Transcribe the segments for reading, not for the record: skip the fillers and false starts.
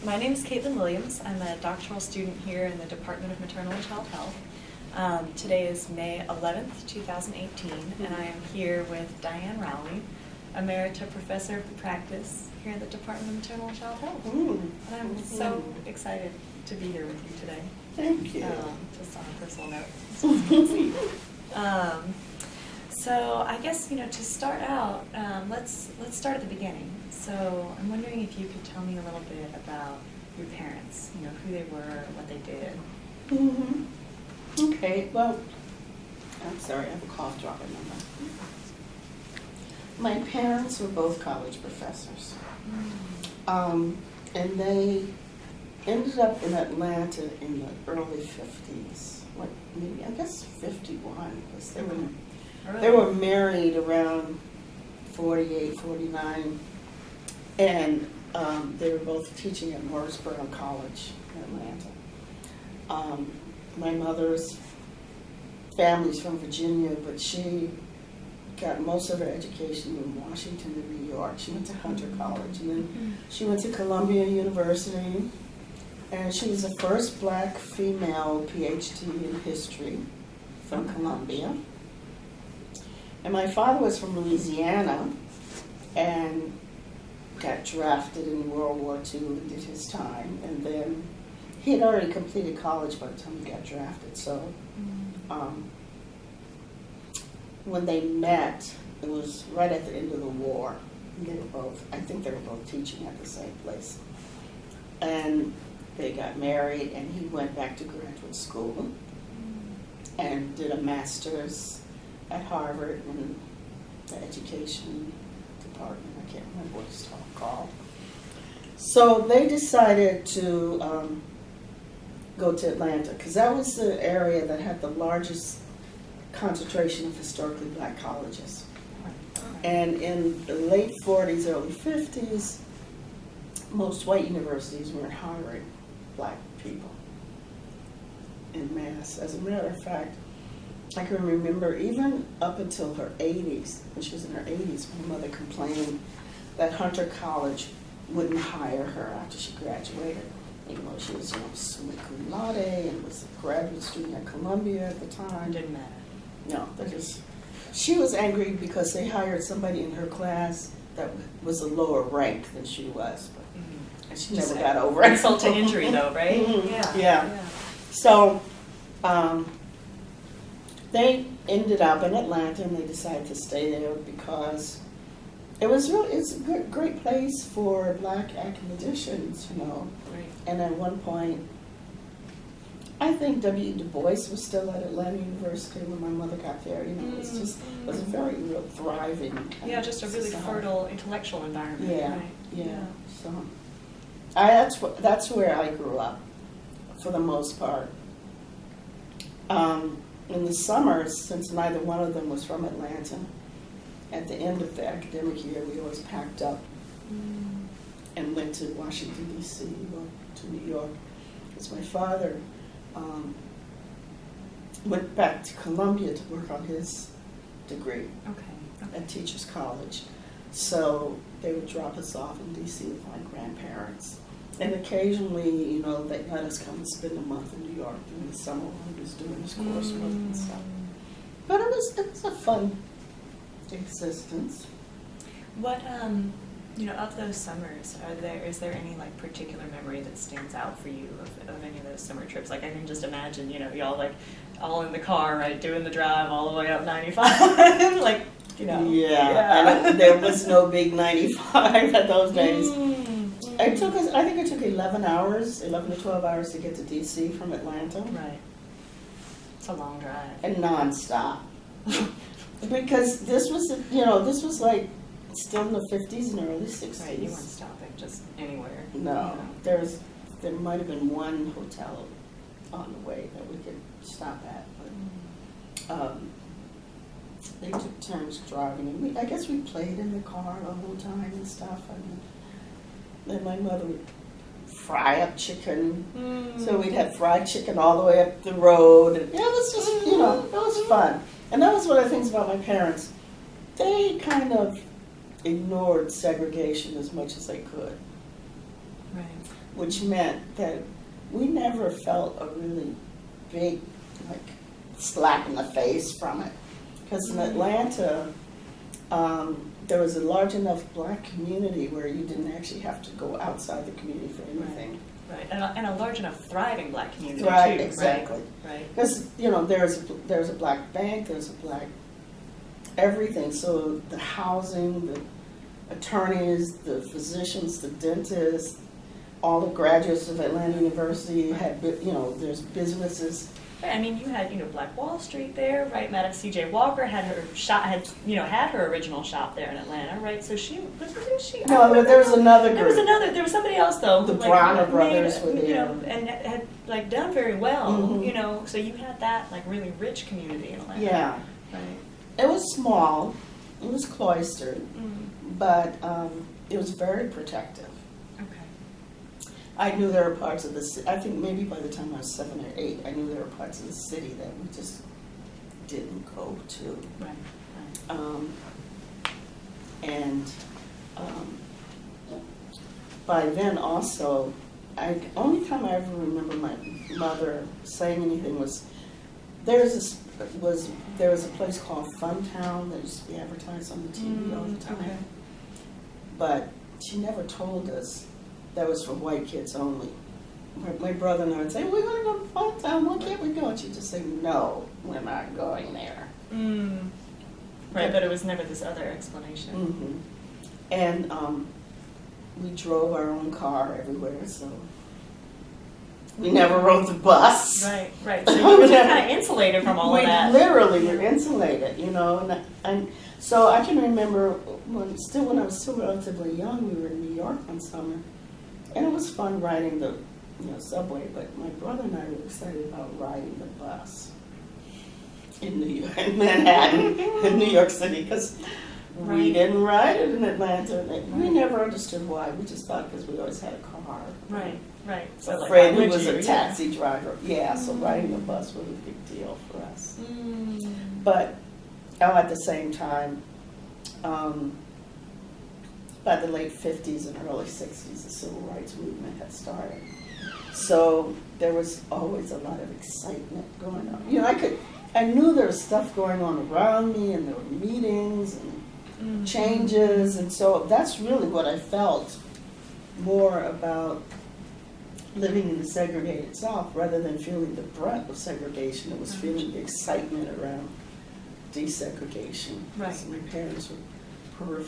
My name is Caitlin Williams. I'm a doctoral student here in the Department of Maternal and Child Health. Today is May 11th, 2018, and I am here with Diane Rowley, Emerita Professor of the Practice here at the Department of Maternal and Child Health. And I'm so excited to be here with you today. Thank you. Just on a personal note. Sweet. So I guess, to start out, let's start at the beginning. So I'm wondering if you could tell me a little bit about your parents, who they were, what they did. Okay, well, I'm sorry, I have a cough drop in my mouth. My parents were both college professors. And they ended up in Atlanta in the early 50s, like maybe, I guess 51, because they were married around 48, 49, and they were both teaching at Morrisboro College in Atlanta. My mother's family's from Virginia, but she got most of her education in Washington and New York. She went to Hunter College, and then she went to Columbia University, and she was the first black female PhD in history from Columbia. And my father was from Louisiana and got drafted in World War II and did his time. And then he had already completed college by the time he got drafted. So when they met, it was right at the end of the war. And they were both, I think they were both teaching at the same place. And they got married, and he went back to graduate school and did a master's at Harvard in the education department. I can't remember what it's called. So they decided to go to Atlanta, because that was the area that had the largest concentration of historically black colleges. And in the late 40s, early 50s, most white universities weren't hiring black people en masse. As a matter of fact, I can remember even up until her 80s, when she was in her 80s, my mother complained that Hunter College wouldn't hire her after she graduated, even though she was summa cum laude and was a graduate student at Columbia at the time. Didn't matter. No, she was angry because they hired somebody in her class that was a lower rank than she was, but and she never got over it. Insult to injury, though, right? Yeah. So they ended up in Atlanta, and they decided to stay there because it's a great place for black academicians, Right. And at one point, I think W. Du Bois was still at Atlanta University when my mother got there. It was a very real thriving. Just a really fertile intellectual environment. Yeah, right? yeah. So that's where I grew up, for the most part. In the summers, since neither one of them was from Atlanta, at the end of the academic year, we always packed up and went to Washington, D.C., or to New York, because my father went back to Columbia to work on his degree at Teachers College. So they would drop us off in D.C. with my grandparents. And occasionally, they let us come and spend a month in New York during the summer when he was doing his coursework and stuff. But it was a fun existence. What, of those summers, is there any particular memory that stands out for you of any of those summer trips? Like, I can just imagine, y'all all in the car, right, doing the drive all the way up 95, Yeah. And there was no big 95 at those days. I think it took 11 to 12 hours to get to D.C. from Atlanta. Right. It's a long drive. And nonstop. Because this was like still in the 50s and early 60s. Right, you weren't stopping just anywhere. No. There might have been one hotel on the way that we could stop at. But they took turns driving. And I guess we played in the car the whole time and stuff. Then my mother would fry up chicken. So we'd have fried chicken all the way up the road. And it was just, it was fun. And that was one of the things about my parents. They kind of ignored segregation as much as they could. Right. which meant that we never felt a really big, like, slap in the face from it. Because in Atlanta, there was a large enough black community where you didn't actually have to go outside the community for anything. Right, and a large enough thriving black community Right, too. exactly. Right. Because, there's a black bank, there's a black everything. So the housing, the attorneys, the physicians, the dentists, all the graduates of Atlanta University had, there's businesses. Right, I mean, you had, Black Wall Street there, right? Madam C.J. Walker had her shop, had her original shop there in Atlanta, right? So wasn't she? No, but there was another group. There was somebody else though. The Bronner brothers were there. And had done very well, Mhm. So you had that really rich community in Atlanta. Yeah. Right. It was small, it was cloistered, Mm. but it was very protective. Okay. I knew there were parts of the city, I think maybe by the time I was 7 or 8, I knew there were parts of the city that we just didn't go to. Right. And by then also, only time I ever remember my mother saying anything was, there was a place called Funtown that used to be advertised on the TV all the time. Okay. But she never told us that was for white kids only. My brother and I would say, we want to go to Funtown, why can't we go? And she'd just say, no, we're not going there. Mm. Right, but it was never this other explanation. Mm-hmm. And we drove our own car everywhere, so we never rode the bus. Right. So you were kind of insulated from all of that. We literally were insulated, and so I can remember when I was still relatively young, we were in New York one summer, and it was fun riding the subway, but my brother and I were excited about riding the bus in Manhattan, in New York City, because we didn't ride it in Atlanta. We never understood why. We just thought because we always had a car. Right. So A friend who would was you? a taxi driver. Yeah, so riding the bus was a big deal for us. Mm. But at the same time, by the late 50s and early 60s, the civil rights movement had started. So there was always a lot of excitement going on. I knew there was stuff going on around me, and there were meetings and changes, and so that's really what I felt more about living in the segregated South, rather than feeling the brunt of segregation. It was feeling the excitement around desegregation. Right. So my parents were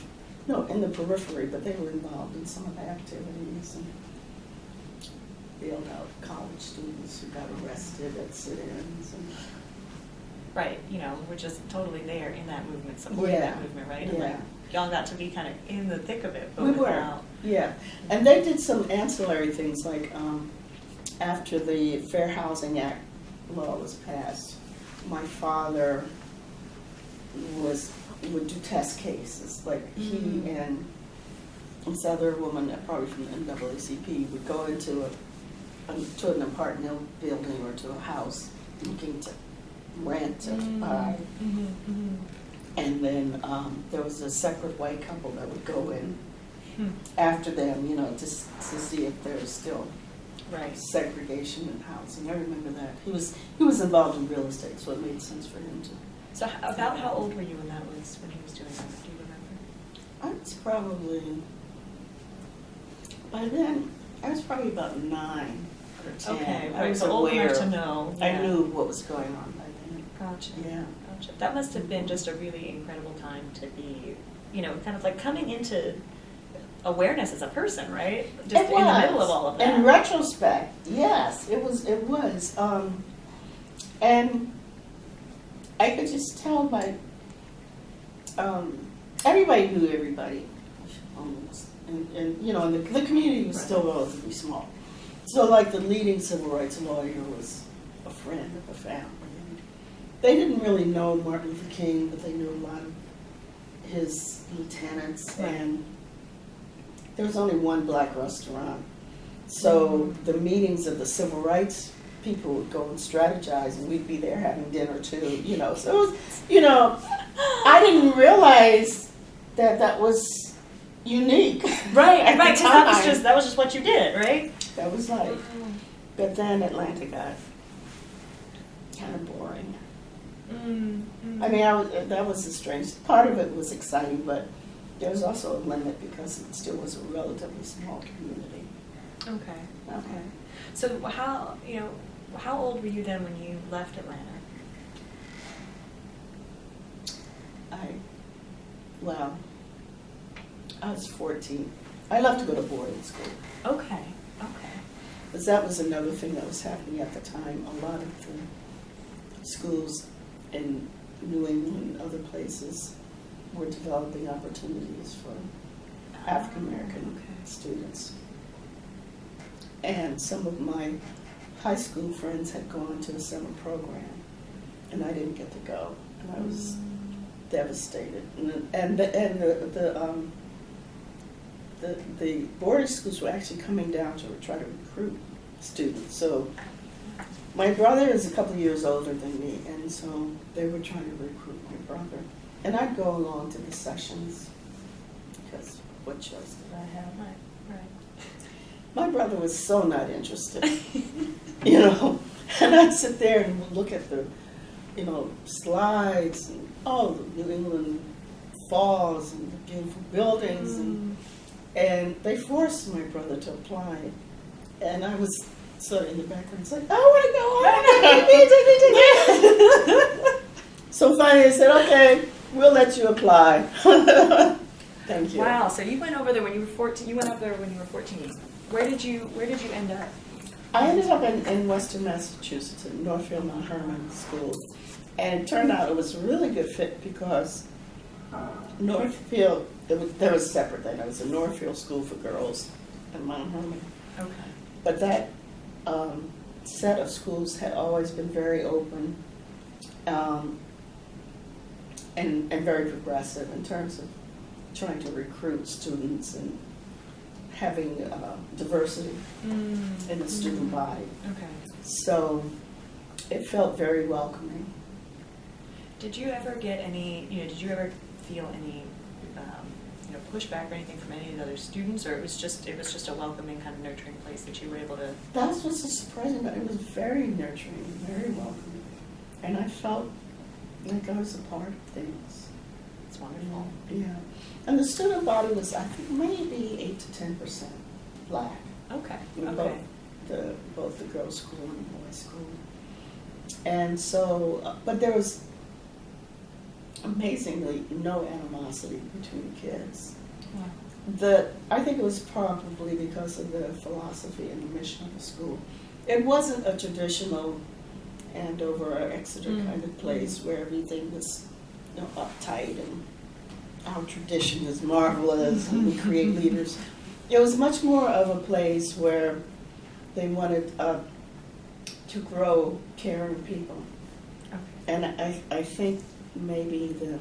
in the periphery, but they were involved in some of the activities and bailed out college students who got arrested at sit-ins. Right, we're just totally there in that movement, supporting that movement, right? Yeah. And y'all got to be kind of in the thick of it, but We were, without. yeah. And they did some ancillary things, like after the Fair Housing Act law was passed, my father would do test cases. Like he and this other woman, probably from the NAACP, would go into an apartment building or to a house looking to rent or to buy. And then there was a separate white couple that would go in after them, to see if there was still segregation in housing. I remember that. He was involved in real estate, so it made sense for him to. So about how old were you when he was doing that? Do you remember? I was probably, by then, I was probably about 9 or 10. Okay, I right, was so old aware. enough to know. I Yeah. knew what was going on by then. Gotcha. Yeah. Gotcha. That must have been just a really incredible time to be, kind of like coming into awareness as a person, right? Just in the middle of all of that. In retrospect, yes, it was. And I could just tell by, everybody knew everybody, almost. And the community was still relatively small. So like the leading civil rights lawyer was a friend of the family. And they didn't really know Martin Luther King, but they knew a lot of his lieutenants. Right. And there was only one black restaurant. So the meetings of the civil rights people would go and strategize, and we'd be there having dinner too, So it was, I didn't realize that was unique. Right, at the because that was time. just what you did, right? That was life. But then Atlanta got kind of boring. I mean, that was a strange, part of it was exciting, but there was also a limit because it still was a relatively small community. Okay. So how old were you then when you left Atlanta? I was 14. I left to go to boarding school. Okay. Because that was another thing that was happening at the time. A lot of the schools in New England and other places were developing opportunities for African American students. And some of my high school friends had gone to a summer program, and I didn't get to go, and I was devastated. And the boarding schools were actually coming down to try to recruit students. So my brother is a couple of years older than me, and so they were trying to recruit my brother. And I'd go along to the sessions, because what choice did I have? Right. My brother was so not interested, you know. And I'd sit there and look at the, slides and the New England falls and the beautiful buildings, and they forced my brother to apply. And I was sort of in the background saying, I want to go. So finally I said, okay, we'll let you apply. Thank you. Wow. So you went over there when you were 14. You went up there when you were 14. Where did you end up? I ended up in Western Massachusetts at Northfield Mount Hermon School. And it turned out it was a really good fit because Northfield, there was separate then. There was a Northfield School for girls and Mount Hermon. Okay. But that set of schools had always been very open and very progressive in terms of trying to recruit students and having diversity in the student body. Okay. So it felt very welcoming. Did you ever get any, did you ever feel any, pushback or anything from any of the other students, or it was just a welcoming, kind of nurturing place that you were able to? That's what's so surprising, but it was very nurturing, very welcoming. And I felt like I was a part of things. It's wonderful. Yeah. And the student body was, I think, maybe 8 to 10% black. Okay. Both the girls' school and the boys' school. And so, but there was amazingly no animosity between the kids. Wow. I think it was probably because of the philosophy and the mission of the school. It wasn't a traditional Andover or Exeter kind of place where everything was uptight and our tradition is marvelous and we create leaders. It was much more of a place where they wanted to grow caring people. Okay. And I think maybe the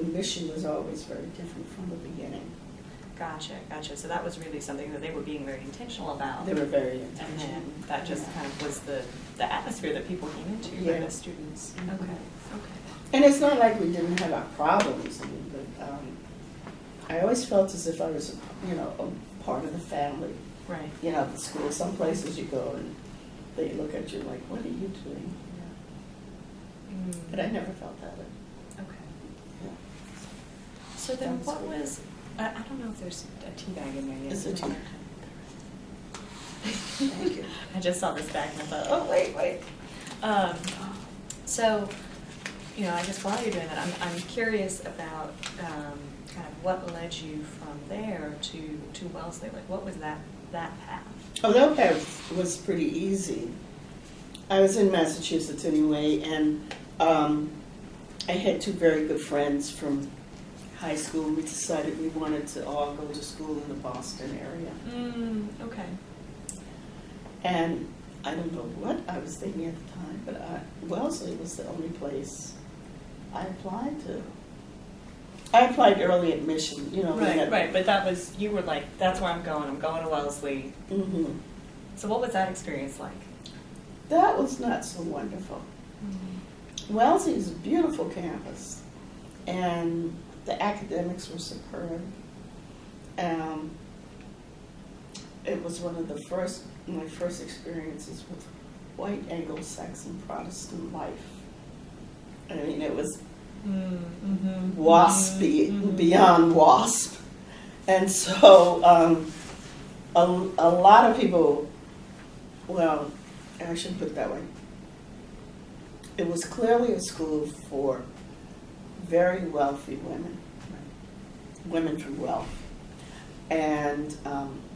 mission was always very different from the beginning. Gotcha. So that was really something that they were being very intentional about. They were very And intentional. then that just kind of was the atmosphere that people came into, right, as students. Mhm. Okay. And it's not like we didn't have our problems. I mean, but I always felt as if I was, a part of the family. Right. The school. Some places you go and they look at you like, what are you doing? But I never felt that way. Okay. Yeah. So then That's what weird. was, I don't know if there's a tea bag in there yet. Is there tea? Thank you. I just saw this bag and I thought, oh, wait. So, I guess while you're doing that, I'm curious about kind of what led you from there to Wellesley. Like, what was that path? Oh, that path was pretty easy. I was in Massachusetts anyway, and I had two very good friends from high school. We decided we wanted to all go to school in the Boston area. Okay. And I don't know what I was thinking at the time, but Wellesley was the only place I applied to. I applied early admission, Right. But that was, you were like, that's where I'm going to Wellesley. Mm-hmm. So what was that experience like? That was not so wonderful. Wellesley is a beautiful campus, and the academics were superb. it was one of my first experiences with white Anglo-Saxon Protestant life. I mean, it was waspy, beyond wasp. And so a lot of people, well, I shouldn't put it that way. It was clearly a school for very wealthy women, women from wealth. And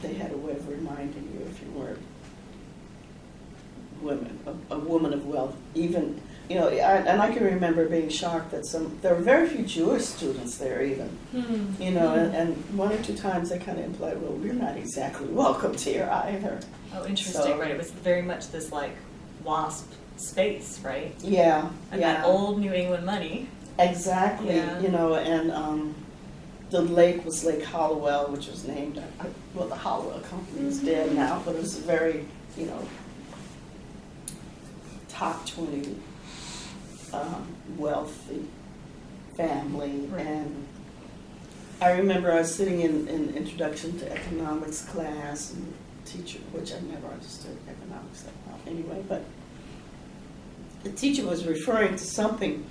they had a way of reminding you if you weren't women, a woman of wealth, even, you know, and I can remember being shocked that there were very few Jewish students there even, you know, and one or two times they kind of implied, well, we're not exactly welcomed here either. Oh, interesting, So, right. It was very much this like WASP space, right? Yeah. And that old New England money. Exactly, Yeah. you know, and the lake was Lake Hollowell, which was named, well, the Hollowell Company is dead now, but it was a very, you know, top 20 wealthy family. Right. And I remember I was sitting in Introduction to Economics class, and teacher, which I never understood economics that well anyway, but the teacher was referring to something,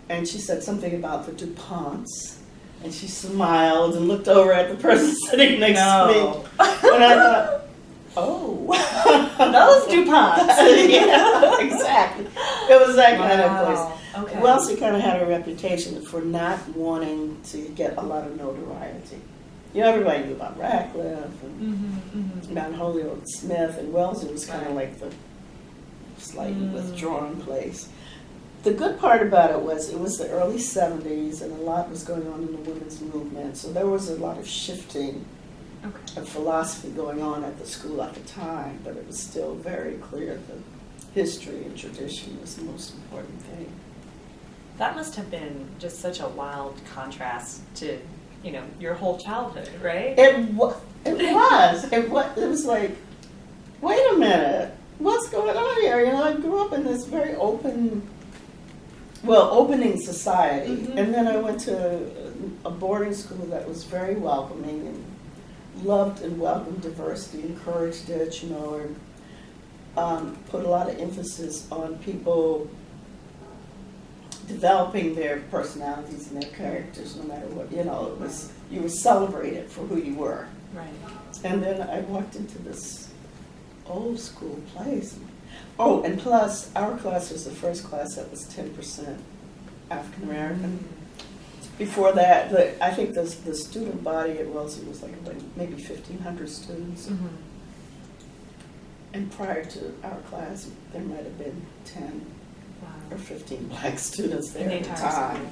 and she said something about the DuPonts, and she smiled and looked over at the person sitting next to me, and I thought, oh. Those DuPonts. Yeah, exactly. It was that kind of place. Okay. Wellesley kind of had a reputation for not wanting to get a lot of notoriety. You know, everybody knew about Radcliffe and about Calhoun-Smith, and Wellesley was kind of like the slightly withdrawn place. The good part about it was the early 70s, and a lot was going on in the women's movement, so there was a lot of shifting of philosophy going on at the school at the time, but it was still very clear that history and tradition was the most important thing. That must have been just such a wild contrast to, you know, your whole childhood, right? It was. It was like, wait a minute, what's going on here? You know, I grew up in this very opening society, and then I went to a boarding school that was very welcoming and loved and welcomed diversity, encouraged it, you know, and put a lot of emphasis on people developing their personalities and their characters, no matter what, you know, it was, you were celebrated for who you were. Right. And then I walked into this old school place. Oh, and plus, our class was the first class that was 10% African American. Before that, I think the student body at Wellesley was like maybe 1,500 students. And prior to our class, there might have been 10 or 15 black students there at the time.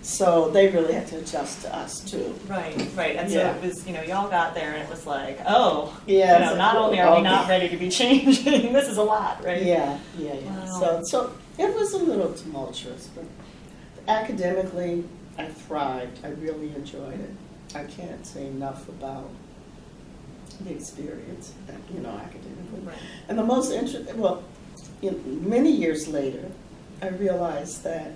So they really had to adjust to us too. Right. And so it was, you know, y'all got there and it was like, oh, yeah, you know, not only are we not ready to be changing, this is a lot, right? Yeah. Wow. So it was a little tumultuous, but academically, I thrived. I really enjoyed it. I can't say enough about the experience, you know, academically. Right. And the most interesting, well, many years later, I realized that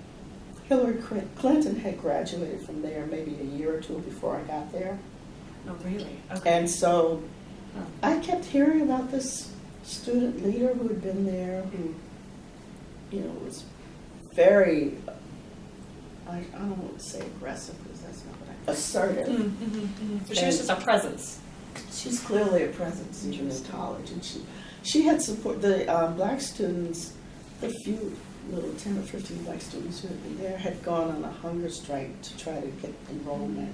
Hillary Clinton had graduated from there maybe a year or two before I got there. Oh, really? Okay. And so I kept hearing about this student leader who had been there, who, you know, was very, I don't want to say aggressive because that's not what assertive. So she was just a presence. She's clearly a presence even in college, and she had support the black students. The few little 10 or 15 black students who had been there had gone on a hunger strike to try to get enrollment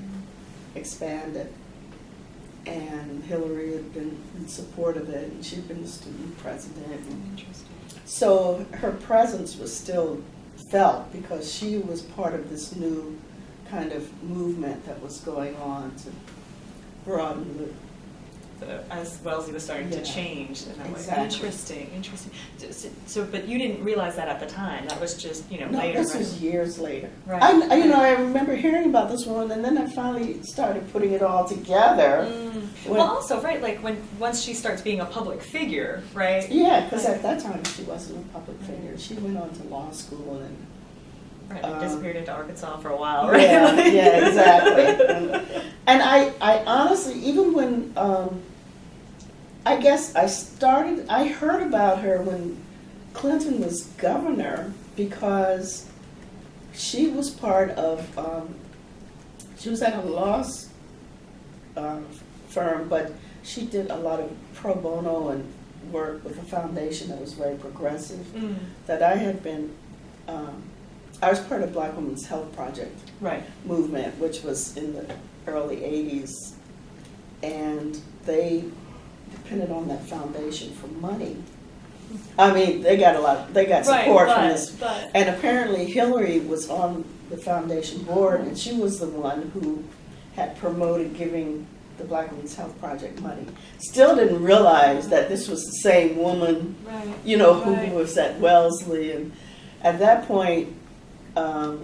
expanded, and Hillary had been in support of it, and she'd been the student president. Interesting. So her presence was still felt because she was part of this new kind of movement that was going on to broaden the. As Wellesley was starting to change in that Exactly. way. Interesting. So, but you didn't realize that at the time. That was just, you know, No, later. this was years later. Right. I remember hearing about this woman, and then I finally started putting it all together. Well, also, right, like once she starts being a public figure, right? Yeah, because at that time she wasn't a public figure. She went on to law school and. Right, disappeared into Arkansas for a while, right? Yeah, exactly. And I honestly, even when I guess I heard about her when Clinton was governor because she was part of, she was at a law firm, but she did a lot of pro bono and work with a foundation that was very progressive. That I had been, I was part of Black Women's Health Project movement, which was in the early 80s, and they depended on that foundation for money. I mean, they got support from this. And apparently Hillary was on the foundation board, and she was the one who had promoted giving the Black Women's Health Project money. Still didn't realize that this was the same woman, you know, who was at Wellesley. And at that point, Bill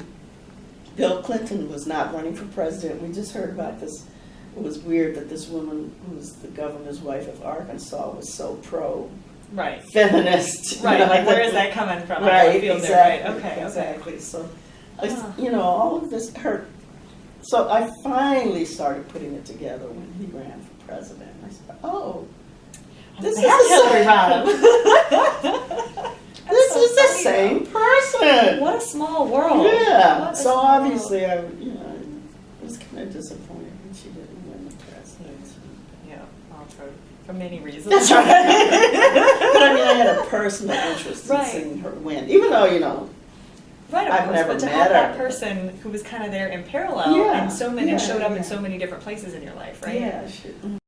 Clinton was not running for president. We just heard about this. It was weird that this woman, who was the governor's wife of Arkansas, was so pro-feminist. Right, like where is that coming from? Right, exactly. Okay, exactly. So, you know, all of this hurt. So I finally started putting it together when he ran for president. I said, oh, this is Hillary Rodham. This is the same person. What a small world. Yeah. So obviously, I was kind of disappointed when she didn't win the presidency. Yeah, well, for many reasons. That's right. But I mean, I had a personal interest in seeing her win, even though, you know, I've never but to met have her. that person who was kind of there in parallel, and so many showed up in so many different places in your life, right? Yeah.